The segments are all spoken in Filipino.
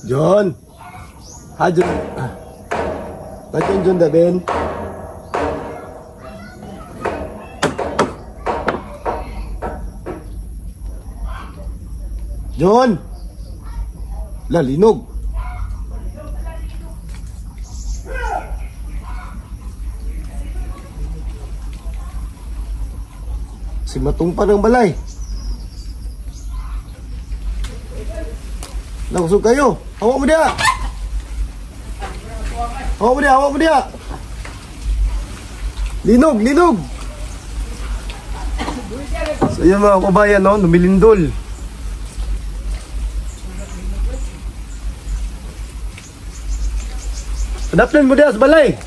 John! Ha, John? Ba't yung John Daben? John! Lalinog! Si Matong pa ng balay. Langsung kayo. Hawak mo dia. Hawak mo dia, hawak mo dia. Linog, linog. So yun mga kabayan, no? Lumilindol. Adaptan mo dia sa balay.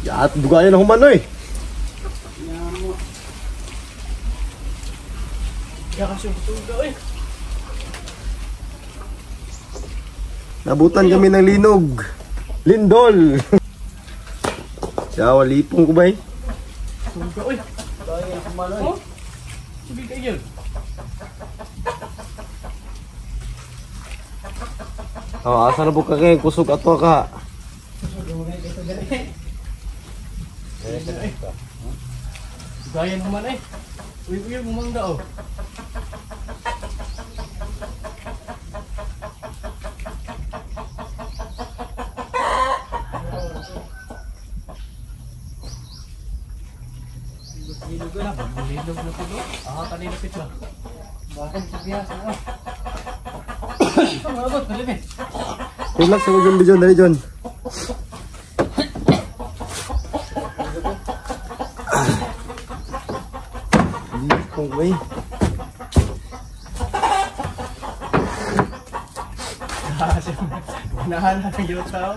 Yaat, dugayan na humanoy. Nabutan kami ng linog. Lindol. Yawa, lipong ko ba eh? Oh, asa na po ka kayo? Kusog ato ka. Gaya naman eh. Uy, bumangga oh. Hilog na, hilog na po doon. Kanina pit ba? Bakit sa biyasa mo? Mabot, dali. Relax ako dyan, John. Dali, John. Lipong ko eh. Nahanap ang yung tao.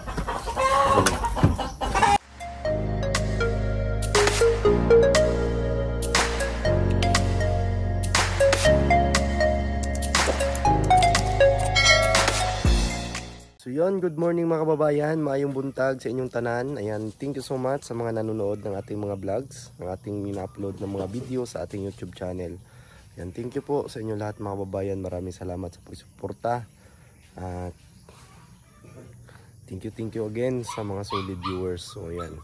So yun, good morning mga kababayan, maayong buntag sa inyong tanan. Ayan, thank you so much sa mga nanonood ng ating mga vlogs, ng ating mina-upload ng mga video sa ating YouTube channel. Ayan, thank you po sa inyong lahat mga kababayan, maraming salamat sa pagsuporta. At thank you again sa mga solid viewers. So ayan,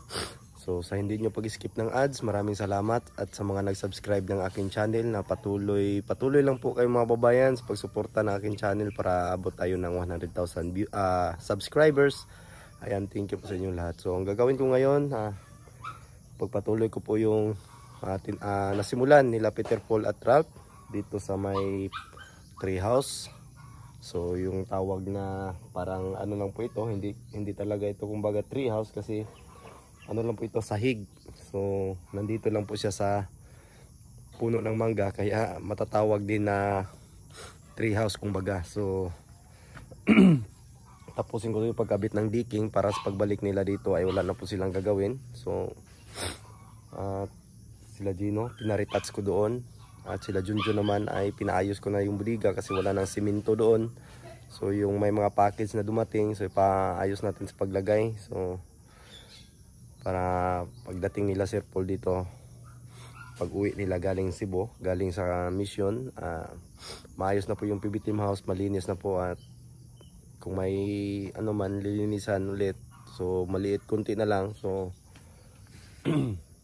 so sa hindi nyo pag-skip ng ads, maraming salamat. At sa mga nag-subscribe ng aking channel na patuloy lang po kayo mga babayan sa pagsuporta ng aking channel para abot tayo ng 100,000 subscribers. Ayan, thank you po sa inyong lahat. So ang gagawin ko ngayon, pagpatuloy ko po yung nasimulan nila Peter, Paul at Ralph dito sa may tree house. So yung tawag na parang ano lang po ito, hindi talaga ito kumbaga tree house kasi ano lang po ito, sahig. So nandito lang po siya sa puno ng mangga kaya matatawag din na tree house kumbaga. So tapusin ko yung pagkabit ng diking para sa pagbalik nila dito ay wala na po silang gagawin. So sila Gino, pinaretouch ko doon. At sila Junjun naman ay pinaayos ko na yung budiga kasi wala nang simento doon. So yung may mga package na dumating, so ipaayos natin sa paglagay. So para pagdating nila Sir Paul dito, pag uwi nila galing Cebu, galing sa mission, maayos na po yung PB Team House, malinis na po. At kung may ano man lilinisan ulit, so maliit kunti na lang. So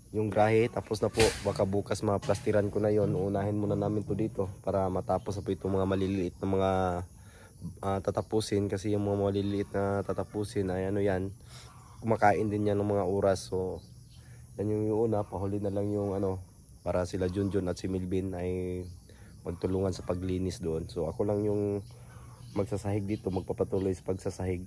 yung grahe tapos na po, baka bukas maplastiran ko na yon. Unahin muna namin to dito para matapos na po itong mga maliliit na mga tatapusin, kasi yung mga maliliit na tatapusin ay ano yan, kumakain din yan ng mga oras. So yan yung una, pahuli na lang yung ano, para sila Junjun at si Milvin ay magtulungan sa paglinis doon. So ako lang yung magsasahig dito, magpapatuloy sa pagsasahig.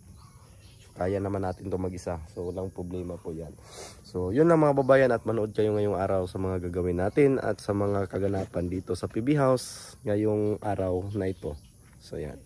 Kaya naman natin to mag-isa. So walang problema po yan. So yun lang mga babayan, at manood kayo ngayong araw sa mga gagawin natin at sa mga kaganapan dito sa PB House ngayong araw na ito. So yan.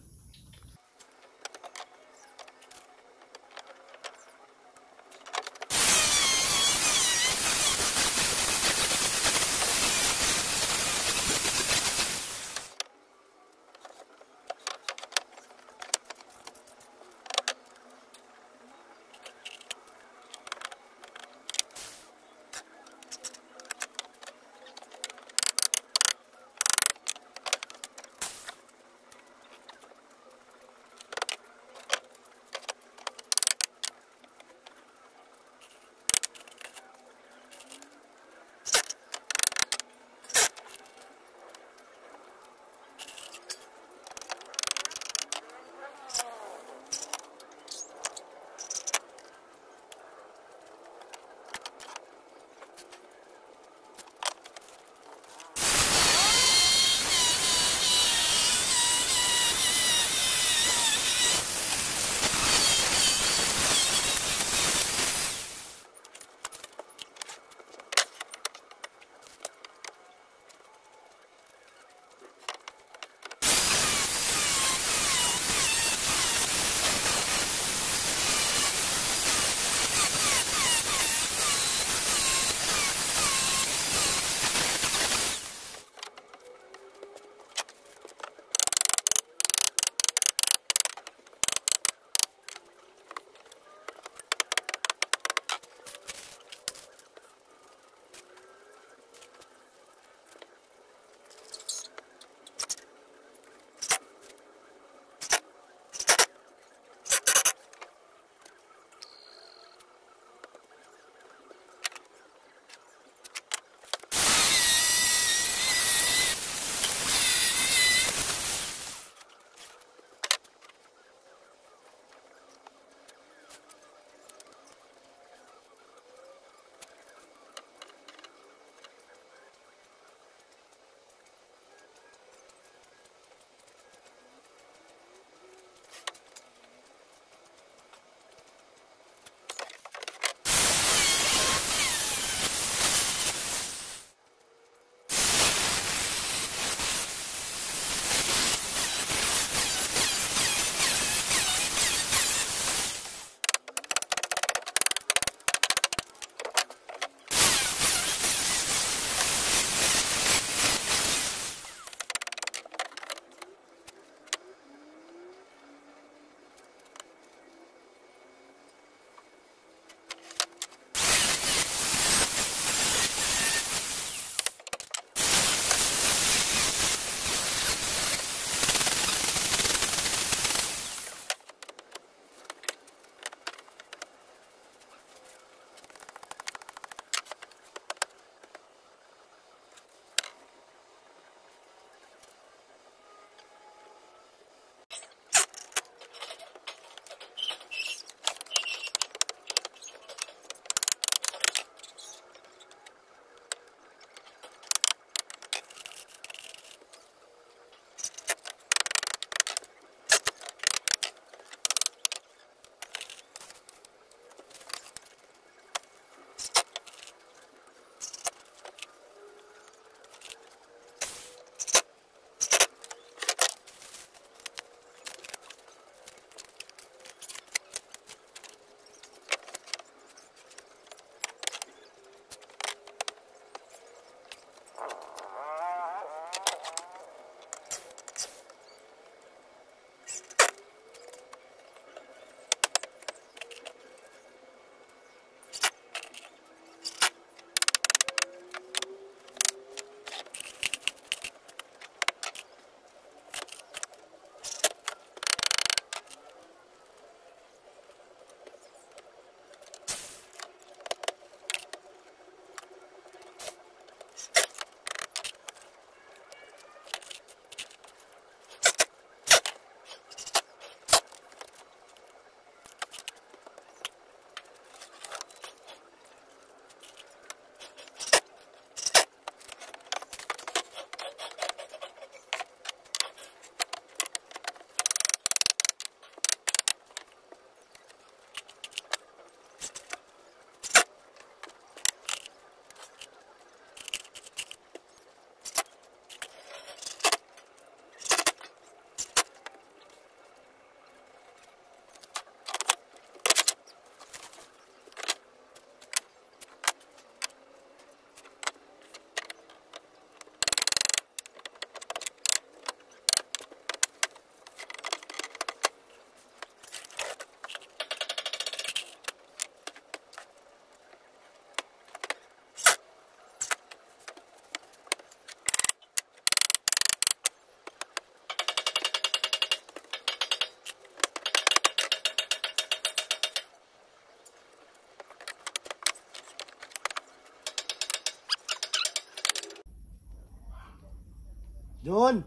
John!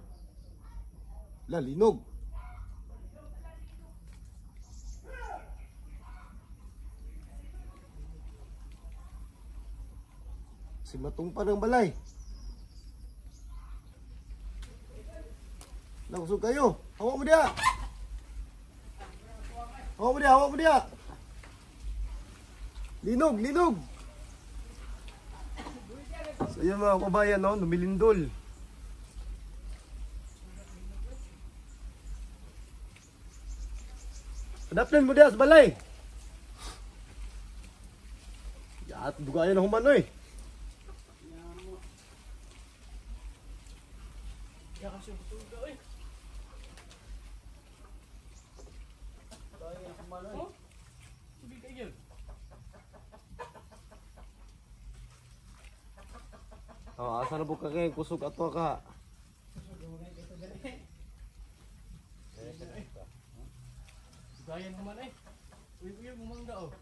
Lalinog! Si Matong pa ng balay. Nakusog kayo. Hawak mo dia. Hawak mo dia, hawak mo dia. Linog, linog. So yun mga kabayan, no? Lumilindol. Adaptan mo dia sa balay. At dugayan na humanoy. Ya kasi suga eh. Daya kumano eh. Tubig kayo. Oh, asa na po ka kayo kusog ato ka. Daya naman eh. Uy, bumangga oh.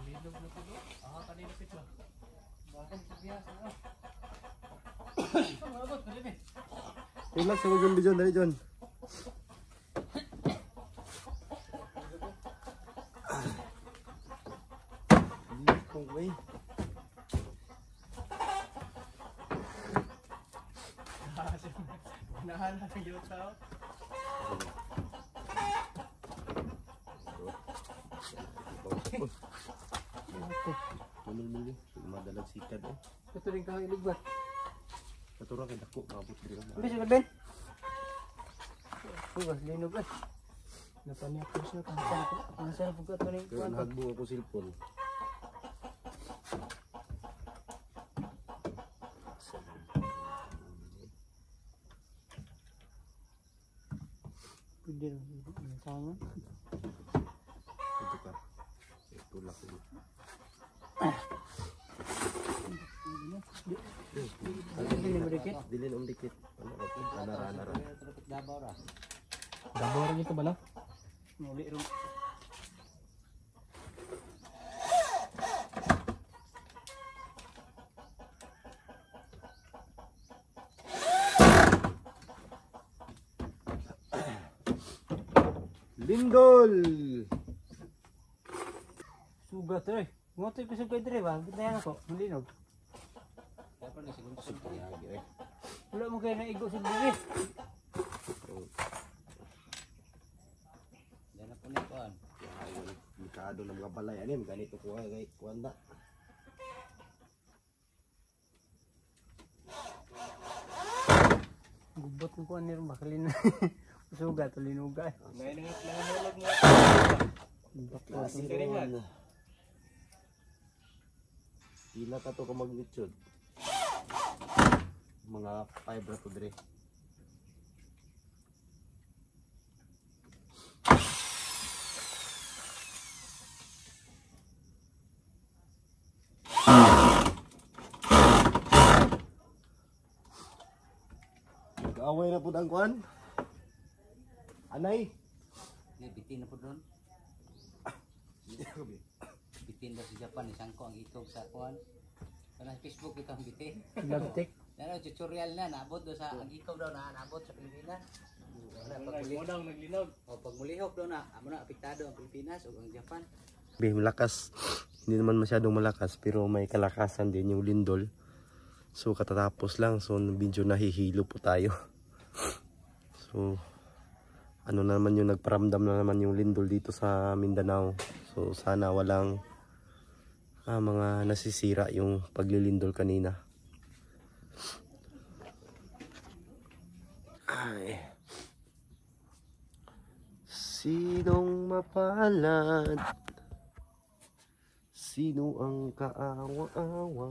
Nilog na tulo. Kanina pitwa. Bakit sa biyasa na? Saan abot? Dali eh. Relax sa mga John, dali John. Kung may. Nahala ng yung tao. Mulul-mulul, madalag sikat eh. Ito rin kang ilig ba? Katura kay dako, mabot diri ka. Hindi siya Ben. Uy, linog eh. Napaniyak ko siya. Nasaan po ka ito rin? Kaya nahagbo ako cellphone. Pwede rin. Sama. Ito ka. Ito lang ko. Dili mo dikit? Dili na dikit. Anara. Dabaw rin ito ba lang? Muli rin. Lindol! Sugat eh. Ngotoy ko sugay dire ba? Gitayan ako. Malinog. Wala mo kayo naigo sa dire. Yan na po na ito. Mikado ng mga balay. Ano yung ganito kuha kay kuwanda. Gubot ko kuha niyo makalin. Sugat, linuga eh. May nanganolog mo. Klase Karihan. Pila ka to ka magnitude. Mga 5 ra to dire. Nag-away na po ang kuan. Anay. Bitin na po doon. Bitin daw sa Japan. Isang ko ang itog sa kuhan. Sa Facebook ito ang bitin. Labtik. Yan ang tutorial na. Naabot doon sa ang ikaw daw na naabot sa Pilipinas. Modang naglinog. O pag mulihok doon na. Amo na apektado ang Pilipinas o ang Japan. Malakas. Hindi naman masyadong malakas pero may kalakasan din yung lindol. So katatapos lang. So medyo nahihilo po tayo. So ano naman yung nagparamdam na naman yung lindol dito sa Mindanao. So sana walang mga nasisira yung paglilindol kanina. Ay. Sinong mapalad? Sino ang kaawa-awa?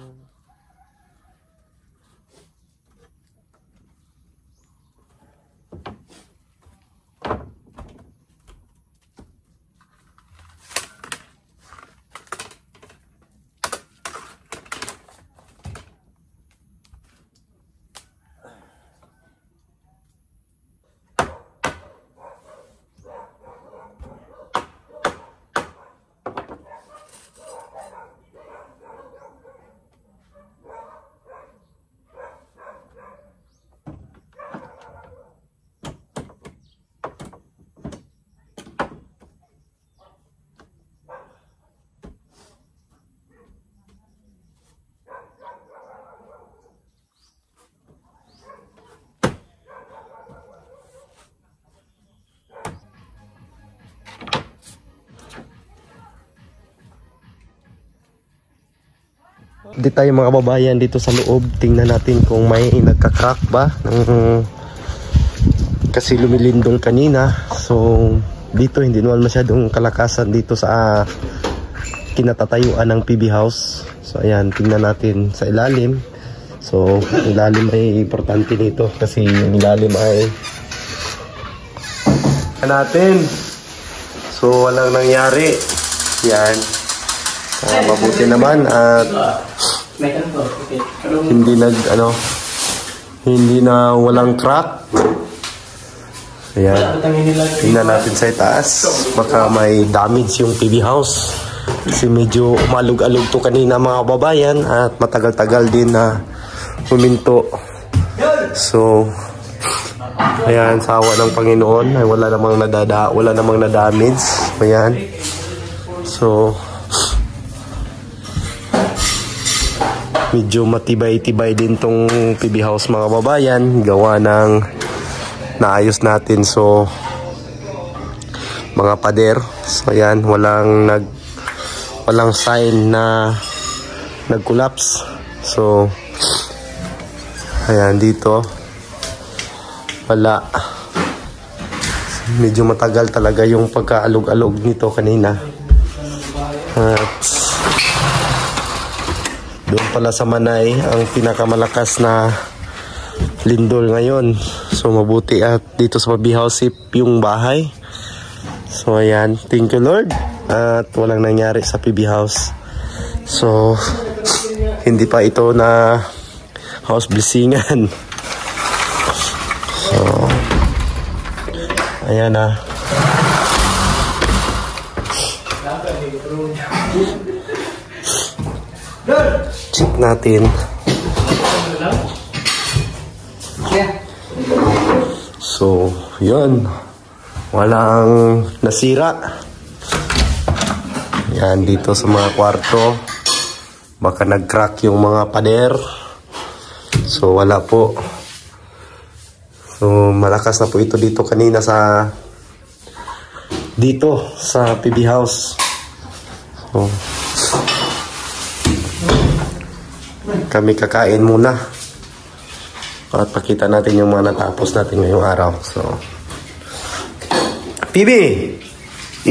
update tayo mga kababayan dito sa loob. Tingnan natin kung may nagka-crack ba kasi lumilindol kanina. So dito hindi naman masyadong kalakasan dito sa kinatatayuan ng PB house. So ayan, tingnan natin sa ilalim. So ilalim ay importante nito kasi yung ilalim ay natin. So walang nangyari. Yan. Mabuti naman at hindi na walang crack. Ayan. Tingnan natin sa itaas. Baka may damage yung PB house. Kasi medyo umalog-alog to kanina mga kababayan at matagal-tagal din na huminto. So ayan, sa awa ng Panginoon ay wala namang na-damage. Ayan. So medyo matibay-tibay din tong PB house mga kababayan, gawa ng naayos natin. So mga pader, so ayan, walang sign na nag-collapse. So ayan, dito wala. Medyo matagal talaga yung pagkaalog-alog nito kanina. At doon pala sa Manay ang pinakamalakas na lindol ngayon. So mabuti at dito sa PB house yung bahay. So ayan, thank you Lord. At walang nangyari sa PB house. So hindi pa ito na house blessingan. So ayan na. Check natin. So, yun. Walang nasira. Yan, dito sa mga kwarto. Baka nag-crack yung mga pader. So, wala po. So, malakas na po ito dito kanina sa PB house. So, kami kakain muna at pakita natin yung mga natapos natin ngayong araw. So PB,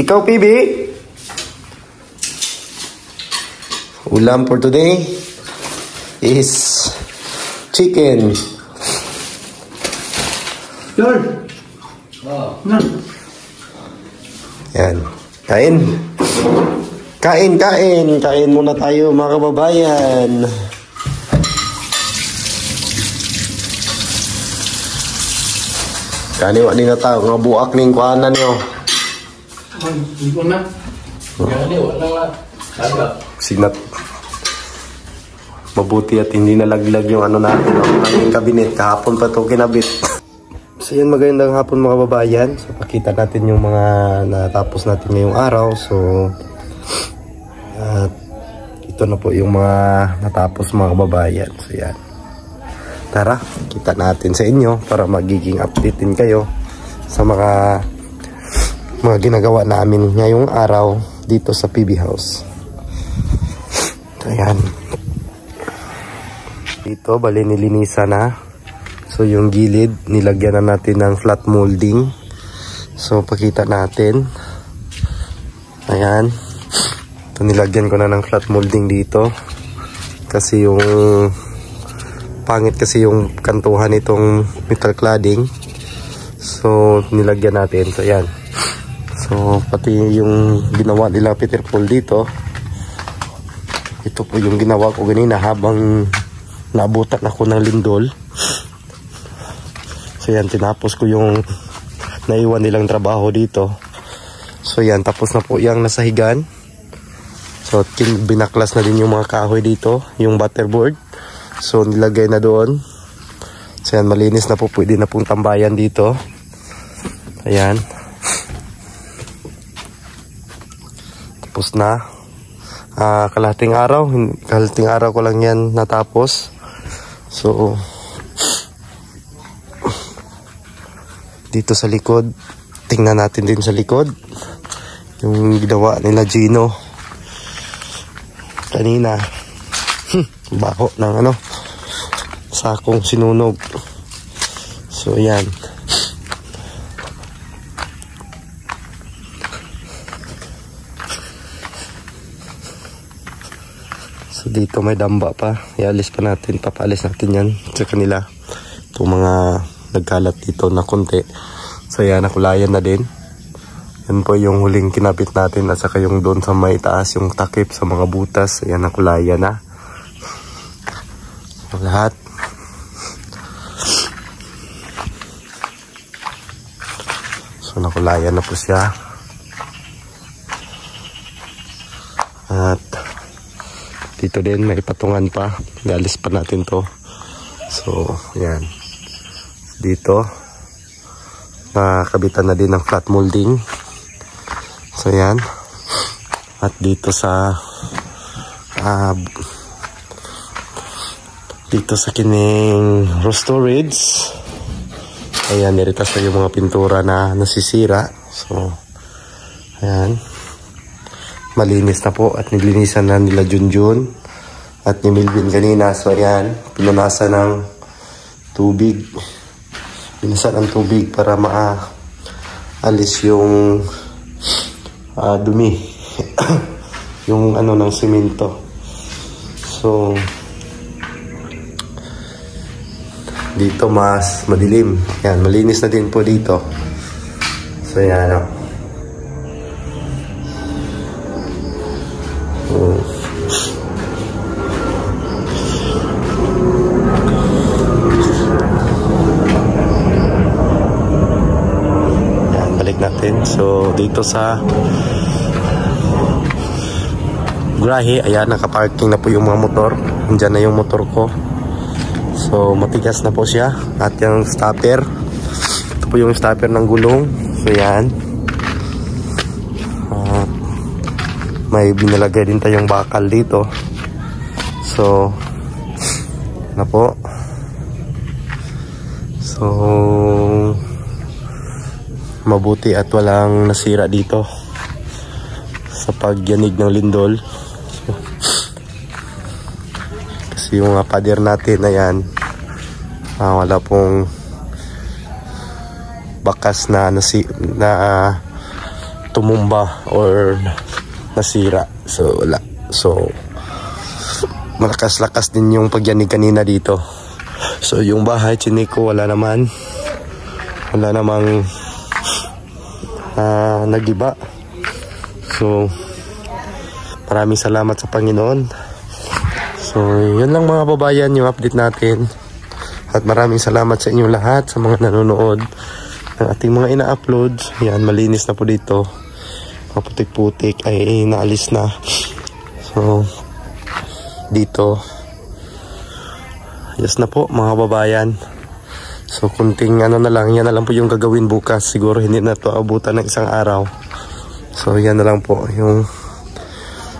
ikaw PB, ulam for today is chicken. Yan, kain muna tayo mga kababayan. Kaniwa ni na tao, nga buak ning kuhanan nyo. Hindi ko na. Gani, wala nga. Signat. Mabuti at hindi nalaglag yung ano natin, ang kabinet. Kahapon pa ito kinabit. So yun, magandang hapon mga kababayan. So pakita natin yung mga natapos natin ngayong araw. So ito na po yung mga natapos mga kababayan. So yan. Tara, kita natin sa inyo para magiging update din kayo sa mga ginagawa namin ngayong araw dito sa PB house. Ayan. Dito, bali nilinisan na. So yung gilid, nilagyan na natin ng flat molding. So pakita natin. Ayan. Ito, nilagyan ko na ng flat molding dito. Kasi yung pangit kasi yung kantuhan itong metal cladding. So nilagyan natin. So yan. So pati yung ginawa nila Peter Paul dito, ito po yung ginawa ko ganina habang naabutan ako ng lindol. So yan, tinapos ko yung naiwan nilang trabaho dito. So yan, tapos na po yung nasahigan. So binaklas na din yung mga kahoy dito, yung butterboard. So nilagay na doon. So yan, malinis na po, pwede na pong tambayan dito. Ayan. Tapos na. Kalahating araw ko lang yan natapos. So dito sa likod, tingnan natin din sa likod yung ginawa nila Gino kanina. baho ng ano, sakong sinunog. So yan. So dito may damba pa, ialis pa natin, papalis natin yan sa kanila. Itong mga nagkalat dito na konti. So yan, nakulayan na din. Yan po yung huling kinapit natin at saka yung doon sa may taas, yung takip sa mga butas. Ayan, nakulayan na. Lahat. So nakulayan na po siya. At dito din may patungan pa. Galis pa natin to. So yan. Dito nakabitan na din ng flat molding. So yan. At dito sa kining storage, ayan, niritas na yung mga pintura na nasisira. So ayan, malinis na po at nilinisan na nila Junjun at ni Milvin kanina. So ayan, pinunasan ng tubig, pinasan ng tubig para maalis yung dumi yung ano ng simento. So dito mas madilim. Yan, malinis na din po dito. So yan, ano. Yan, balik natin. So dito sa grahe, ayan, nakaparking na po yung mga motor. Andyan na yung motor ko. So matigas na po siya. At yung stopper, ito po yung stopper ng gulong. So yan, may binalagay din tayong bakal dito. So na po. So mabuti at walang nasira dito sa pagyanig ng lindol. Kasi yung pader natin na yan, wala pong bakas na tumumba or nasira. So wala. So malakas-lakas din yung pagyanig kanina dito. So yung bahay chiniko, wala namang nagiba. So maraming salamat sa Panginoon. So yun lang mga babayan, yung update natin. At maraming salamat sa inyo lahat, sa mga nanonood ng ating mga ina-upload. Yan, malinis na po dito. Mga putik-putik ay naalis na. So dito, yes na po mga babayan. So kunting ano na lang, yan na lang po yung gagawin bukas. Siguro hindi na to abutan ng isang araw. So yan na lang po yung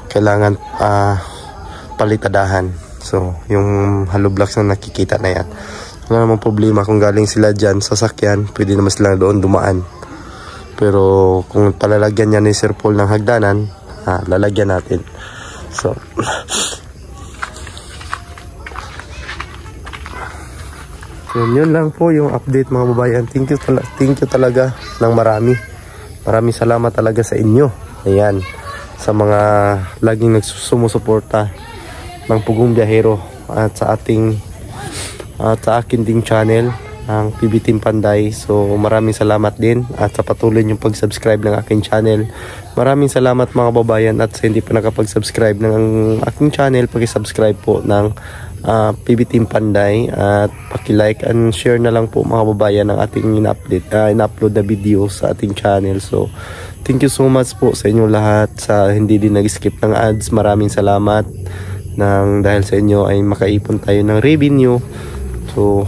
kailangan palitadahan. So yung hollow blocks na nakikita na yan, wala namang problema kung galing sila dyan sasakyan, pwede naman sila doon dumaan. Pero kung palalagyan niya ni Sir Paul ng hagdanan, lalagyan natin. So yun lang po yung update mga babayan. Thank you talaga ng maraming salamat talaga sa inyo. Ayan, sa mga laging sumusuporta ng Pugong Biyahero at sa akin ding channel, ang PB Team Panday. So maraming salamat din at sa patuloy yung pag-subscribe ng aking channel. Maraming salamat mga babayan, at sa hindi pa nakapag-subscribe ng aking channel, paki-subscribe po ng PB Team Panday at paki-like and share na lang po mga babayan ng ating in-upload na video sa ating channel. So thank you so much po sa inyo lahat, sa hindi din nag-skip ng ads. Maraming salamat dahil sa inyo ay makaipon tayo ng revenue. So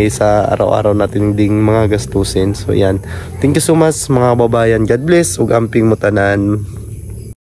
sa araw-araw natin ding mga gastusin. So yan, thank you so much mga babayan. God bless ug amping mo tanan.